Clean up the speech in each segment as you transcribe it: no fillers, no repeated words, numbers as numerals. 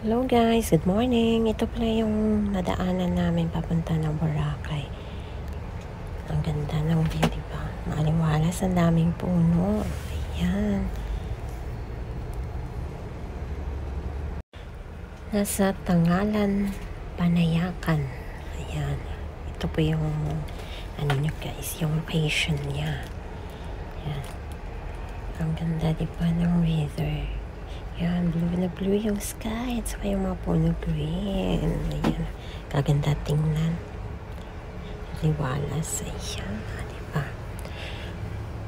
Hello guys, good morning. Ito pala yung nadaanan namin papunta ng Boracay. Ang ganda ng view, diba? Maaliwalas, ang daming puno. Ayan. Nasa Tangalan, Panayakan. Ayan. Ito po yung ano nyo guys, yung location niya. Ayan. Ang ganda, diba, ng weather. Ayan, blue na blue yung sky. At saka yung mga puno green. Ayan. Kaganda tingnan. Liwalas. Ayan. Diba?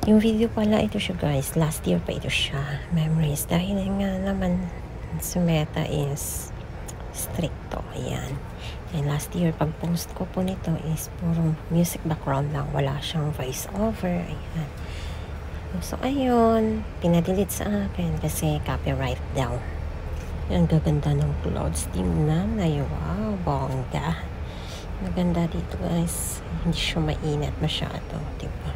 Yung video pala ito siya guys. Last year pa ito siya. Memories. Dahil nga naman si Meta is stricto. Ayan. And last year pag-post ko po nito is puro music background lang. Wala siyang voice over. Ayan. So, ayun, pinadelete sa akin kasi copyright daw. Ang gaganda ng clouds. Tingnan. Ay, wow, bongga. Maganda dito, guys. Hindi siya mainit masyado, diba?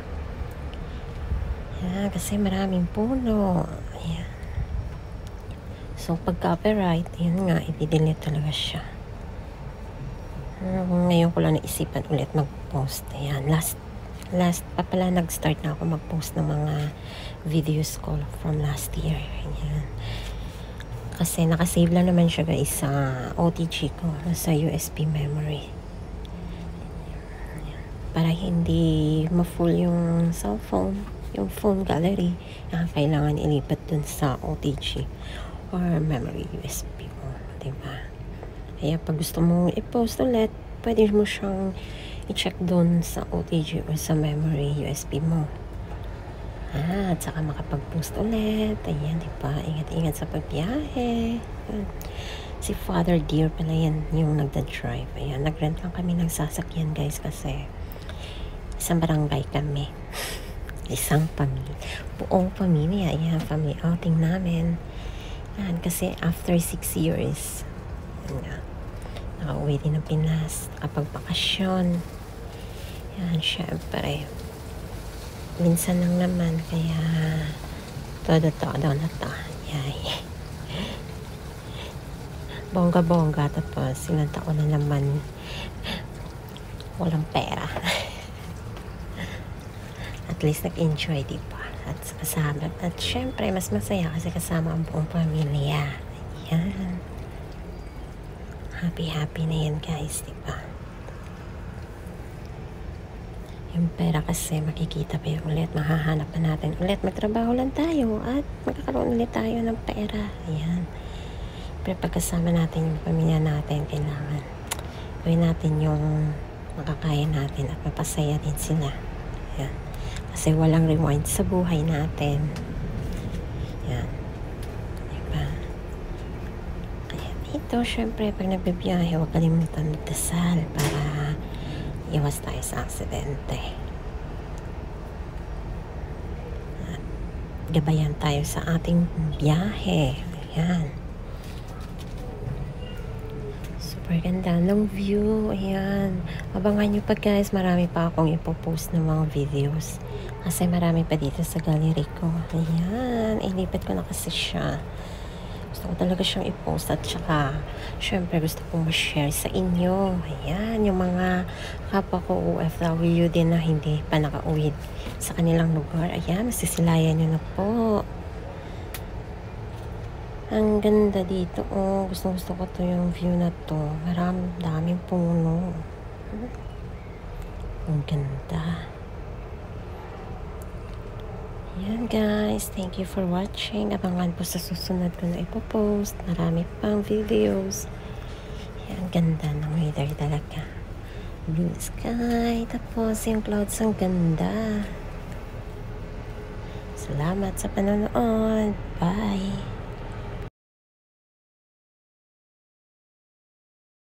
Yan, kasi maraming puno. Ayan. So, pag copyright, yun nga, i-delete talaga siya. Ngayon ko lang naisipan ulit mag-post. Ayan, last pa pala nag-start na ako mag-post ng mga videos ko from last year. Ayan. Kasi nakasave lang naman siya guys sa OTG ko, sa USB memory. Ayan. Para hindi ma-full yung cellphone, yung phone gallery, kailangan ilipat dun sa OTG or memory USB mo, diba? Kaya pag gusto mong i-post ulit, pwede mo siyang i-check doon sa OTG o sa memory USB mo. At saka makapag-post ulit. Ayan, diba? Ingat-ingat sa pagbiyahe. Si Father Dear pala yan yung nagda-drive. Ayan, nag-rent lang kami ng sasakyan guys kasi isang barangay kami. Isang pamilya. Buong pamilya. Ayan, family outing namin. Ayan, kasi after 6 years, nakauwi din ng Pinas. Nakapag-bakasyon. Yan, syempre. Minsan lang naman, kaya todo-todo na to. Yay. Bongga-bongga, tapos ilang taon na naman walang pera. At least nag-enjoy, diba? At kasama. At syempre, mas masaya kasi kasama ang buong pamilya. Yan. Happy-happy na yan, guys, diba? Yung pera kasi makikita pa yun ulit, mahahanap pa natin ulit, magtrabaho lang tayo at magkakaroon ulit tayo ng pera. Ayan. Pero pagkasama natin yung pamilya natin, kailangan gawin natin yung makakaya natin at mapasaya din sila. Ayan. Kasi walang rewind sa buhay natin. Ayan. Diba? Kaya dito, syempre, pag nagbibiyahe, huwag kalimutan magdasal para iwas tayo sa aksidente. At gabayan tayo sa ating biyahe. Ayan. Super ganda ng view. Ayan. Abangan nyo pa guys. Marami pa akong ipopost ng mga videos. Kasi marami pa dito sa gallery ko. Ayan. Ilipat ko na kasi siya. Gusto ko talaga siyang i-post at saka syempre gusto kong ma-share sa inyo. Ayan, yung mga kapwa ko OFW din na hindi pa nakauwi sa kanilang lugar. Ayan, masisilayan nyo na po. Ang ganda dito. Oh, gusto ko to yung view na to. Daming puno. Ang ganda. Yan guys, thank you for watching. Abangan po sa susunod ko na ipopost. Marami pang videos. Yan, ganda ng weather talaga. Blue sky. Tapos yung clouds ang ganda. Salamat sa panonood. Bye!